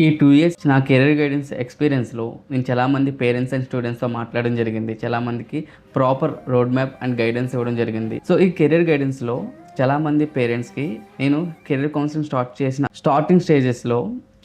ఈ 2 ఇయర్స్ నా career guidance ఎక్స్పీరియన్స్‌లో నేను చాలామంది పేరెంట్స్ అండ్ స్టూడెంట్స్‌తో మాట్లాడడం జరిగింది. చాలామందికి proper road map and guidance ఇవ్వడం జరిగింది. సో, ఈ కెరీర్ గైడెన్స్‌లో చాలామంది పేరెంట్స్‌కి నేను కెరీర్ కౌన్సిలింగ్ స్టార్ట్ చేసిన స్టార్టింగ్ స్టేజెస్‌లో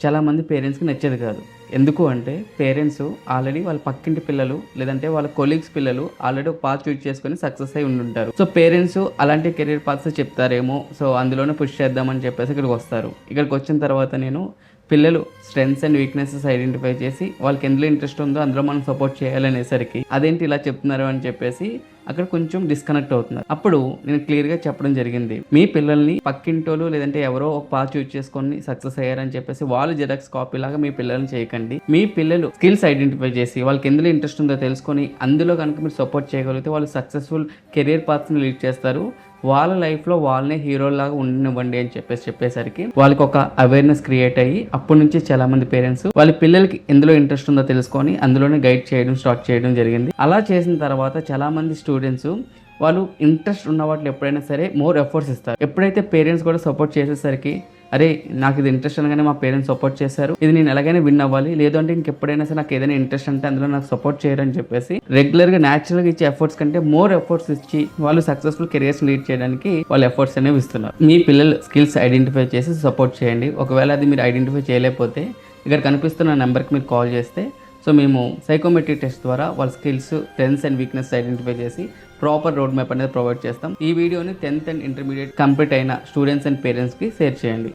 చాలామంది పేరెంట్స్‌కి నచ్చేది కాదు. ఎందుకు అంటే పేరెంట్స్ ఆల్రెడీ వాళ్ళ పక్కింటి పిల్లలు లేదంటే వాళ్ళ కొలీగ్స్ పిల్లలు ఆల్రెడీ ఒక పాత్ చూజ్ చేసుకొని సక్సెస్ అయి ఉండుంటారు. సో, పేరెంట్స్ అలాంటి కెరీర్ పాత్స్ చెప్తారేమో, సో అందులోనే పుష్ చేద్దామని చెప్పేసి ఇక్కడికి వస్తారు. ఇక్కడికి వచ్చిన తర్వాత నేను పిల్లలు స్ట్రెంగ్స్ అండ్ వీక్నెసెస్ ఐడెంటిఫై చేసి వాళ్ళకి ఎందులో ఇంట్రెస్ట్ ఉందో అందులో మనం సపోర్ట్ చేయాలనేసరికి అదేంటి ఇలా చెప్తున్నారు అని చెప్పేసి అక్కడ కొంచెం డిస్కనెక్ట్ అవుతున్నారు. అప్పుడు నేను క్లియర్గా చెప్పడం జరిగింది, మీ పిల్లల్ని పక్కింటోళ్ళు లేదంటే ఎవరో ఒక పాత్ చూజ్ చేసుకొని సక్సెస్ అయ్యారని చెప్పేసి వాళ్ళు జెరాక్స్ కాపీ లాగా మీ పిల్లల్ని చేయకండి. మీ పిల్లలు స్కిల్స్ ఐడెంటిఫై చేసి వాళ్ళకి ఎందులో ఇంట్రెస్ట్ ఉందో తెలుసుకొని అందులో కనుక మీరు సపోర్ట్ చేయగలిగితే వాళ్ళు సక్సెస్ఫుల్ కెరియర్ పాత్స్ని లీడ్ చేస్తారు. వాళ్ళ లైఫ్లో వాళ్ళనే హీరోలాగా ఉండనివ్వండి అని చెప్పేసరికి వాళ్ళకి ఒక అవేర్నెస్ క్రియేట్ అయ్యి అప్పటి నుంచి చాలా మంది పేరెంట్స్ వాళ్ళ పిల్లలకి ఎందులో ఇంట్రెస్ట్ ఉందో తెలుసుకొని అందులోనే గైడ్ చేయడం స్టార్ట్ చేయడం జరిగింది. అలా చేసిన తర్వాత చాలా మంది స్టూడెంట్స్ వాళ్ళు ఇంట్రెస్ట్ ఉన్న వాటిలో ఎప్పుడైనా సరే మోర్ ఎఫర్ట్స్ ఇస్తారు. ఎప్పుడైతే పేరెంట్స్ కూడా సపోర్ట్ చేసేసరికి అరే నాకు ఇది ఇంట్రెస్ట్ అనగానే మా పేరెంట్స్ సపోర్ట్ చేశారు, ఇది నేను ఎలాగైనా విన్ అవ్వాలి, లేదంటే ఇంకెప్పుడైనా సరే నాకు ఏదైనా ఇంట్రెస్ట్ అంటే అందులో నాకు సపోర్ట్ చేయరని చెప్పేసి రెగ్యులర్గా న్యాచురల్గా ఇచ్చే ఎఫర్ట్స్ కంటే మోర్ ఎఫర్ట్స్ ఇచ్చి వాళ్ళు సక్సెస్ఫుల్ కెరియర్స్ లీడ్ చేయడానికి వాళ్ళు ఎఫర్ట్స్ అనేవి ఇస్తున్నారు. మీ పిల్లలు స్కిల్స్ ఐడెంటిఫై చేసి సపోర్ట్ చేయండి. ఒకవేళ అది మీరు ఐడెంటిఫై చేయలేకపోతే ఇక్కడ కనిపిస్తున్న నెంబర్కి మీరు కాల్ చేస్తే సో మేము సైకోమెట్రిక్ టెస్ట్ ద్వారా వాళ్ళ skills, strengths and weakness identify చేసి ప్రాపర్ రోడ్ మ్యాప్ అనేది ప్రొవైడ్ చేస్తాం. ఈ వీడియోని 10th అండ్ ఇంటర్మీడియట్ కంప్లీట్ అయిన స్టూడెంట్స్ అండ్ పేరెంట్స్కి షేర్ చేయండి.